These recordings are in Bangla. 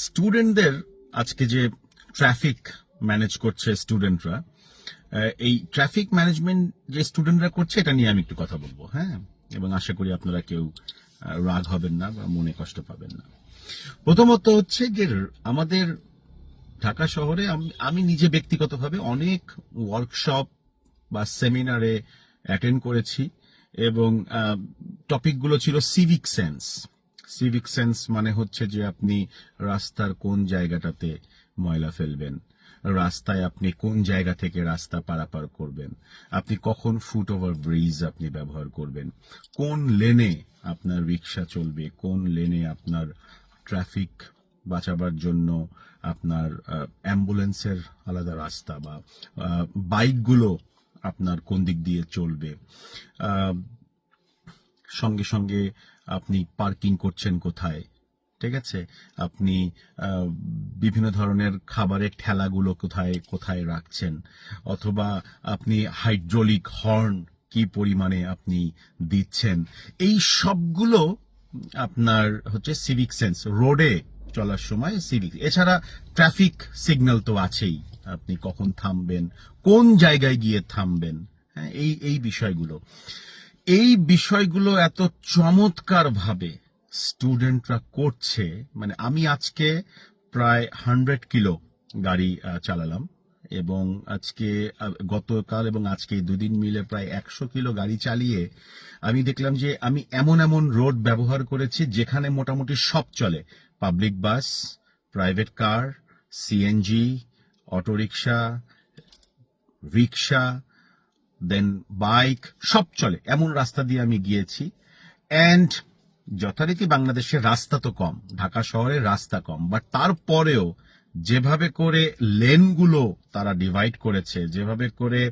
স্টুডেন্টদের আজকে যে ট্রাফিক ম্যানেজ করছে স্টুডেন্টরা, এই ট্রাফিক ম্যানেজমেন্ট যে স্টুডেন্টরা করছে এটা নিয়ে আমি একটু কথা বলবো, হ্যাঁ, এবং আশা করি আপনারা কেউ রাগ হবেন না বা মনে কষ্ট পাবেন না। প্রথমত হচ্ছে যে আমাদের ঢাকা শহরে আমি নিজে ব্যক্তিগতভাবে অনেক ওয়ার্কশপ বা সেমিনারে অ্যাটেন্ড করেছি এবং টপিকগুলো ছিল সিভিক সেন্স। সিভিক সেন্স মানে হচ্ছে যে আপনি রাস্তার কোন জায়গাটাতে ময়লা ফেলবেন, রাস্তায় আপনি কোন জায়গা থেকে রাস্তা পারাপার করবেন, আপনি কখন ফুট ওভার ব্রিজ আপনি ব্যবহার করবেন, কোন লেনে আপনার রিক্সা চলবে, কোন লেনে আপনার ট্রাফিক বাঁচাবার জন্য আপনার অ্যাম্বুলেন্সের আলাদা রাস্তা বা বাইকগুলো আপনার কোন দিক দিয়ে চলবে, সঙ্গে সঙ্গে আপনি পার্কিং করছেন কোথায়, ঠিক আছে, আপনি বিভিন্ন ধরনের খাবারের ঠেলাগুলো কোথায় কোথায় রাখছেন, অথবা আপনি হাইড্রোলিক হর্ন কি পরিমাণে আপনি দিচ্ছেন, এই সবগুলো আপনার হচ্ছে সিভিক সেন্স। রোডে চলার সময় সিভিক, এছাড়া ট্রাফিক সিগন্যাল তো আছেই, আপনি কখন থামবেন, কোন জায়গায় গিয়ে থামবেন, হ্যাঁ, এই বিষয়গুলো এত চমৎকার ভাবে স্টুডেন্টরা করছে। মানে আমি আজকে প্রায় 100 কিলো গাড়ি চালালাম এবং আজকে গতকাল এবং আজকে দুদিন মিলে প্রায় 100 কিলো গাড়ি চালিয়ে আমি দেখলাম যে আমি এমন এমন রোড ব্যবহার করেছি যেখানে মোটামুটি সব চলে, public bus, private car, CNG, autorickshaw, rickshaw, then bike, সব চলে, এমন রাস্তা দিয়ে আমি গিয়েছি। অ্যান্ড যথারীতি বাংলাদেশের রাস্তা তো কম, ঢাকা শহরের রাস্তা কম, বাট তারপরেও যেভাবে করে লেনগুলো তারা ডিভাইড করেছে, যেভাবে করে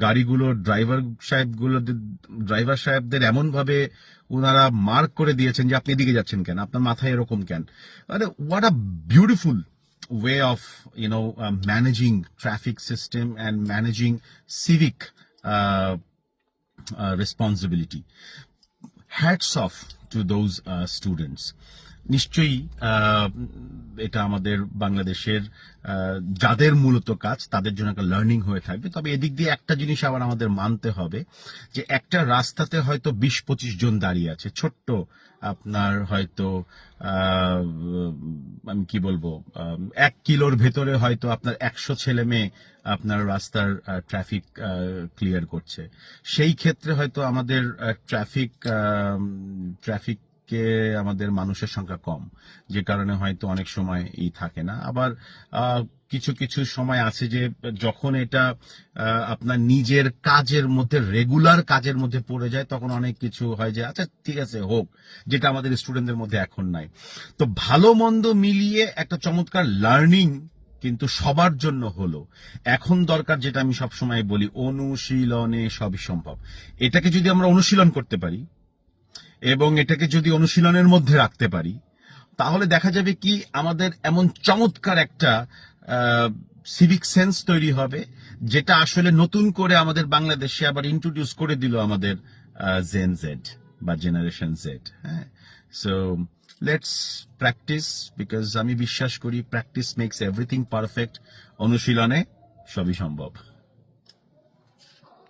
গাড়িগুলো ড্রাইভার সাহেবদের এমন ভাবে ওনারা মার্ক করে দিয়েছেন যে আপনি এদিকে যাচ্ছেন কেন, আপনার মাথায় এরকম কেন, মানে what a beautiful way of managing traffic system and managing civic responsibility. Hats off to those students. নিশ্চয়ই এটা আমাদের বাংলাদেশের যাদের মূলত কাজ তাদের জন্য একটা লার্নিং হয়ে থাকবে। তবে এদিক দিয়ে একটা জিনিস আবার আমাদের মানতে হবে যে একটা রাস্তাতে হয়তো 20-25 জন দাঁড়িয়ে আছে, ছোট্ট আপনার হয়তো আমি কি বলবো 1 কিলোর ভেতরে হয়তো আপনার 100 ছেলে মেয়ে আপনার রাস্তার ট্রাফিক ক্লিয়ার করছে। সেই ক্ষেত্রে হয়তো আমাদের ট্রাফিকে আমাদের মানুষের সংখ্যা কম, যে কারণে হয়তো অনেক সময় থাকে না। আবার কিছু কিছু সময় আছে যে যখন এটা আপনার নিজের কাজের মধ্যে, রেগুলার কাজের মধ্যে পড়ে যায়, তখন অনেক কিছু হয় যে আচ্ছা ঠিক আছে হোক, যেটা আমাদের স্টুডেন্টদের মধ্যে এখন নাই। তো ভালো মন্দ মিলিয়ে একটা চমৎকার লার্নিং কিন্তু সবার জন্য হলো। এখন দরকার, যেটা আমি সবসময় বলি, অনুশীলনে সবই সম্ভব। এটাকে যদি আমরা অনুশীলন করতে পারি এবং এটাকে যদি অনুশীলনের মধ্যে রাখতে পারি, তাহলে দেখা যাবে কি আমাদের এমন চমৎকার একটা সিভিক সেন্স তৈরি হবে, যেটা আসলে নতুন করে আমাদের বাংলাদেশে আবার ইন্ট্রোডিউস করে দিল আমাদের জেন জেড বা জেনারেশন জেড। হ্যাঁ, সো লেটস প্র্যাকটিস, বিকজ আমি বিশ্বাস করি প্র্যাকটিস মেক্স এভরিথিং পারফেক্ট। অনুশীলনে সবই সম্ভব।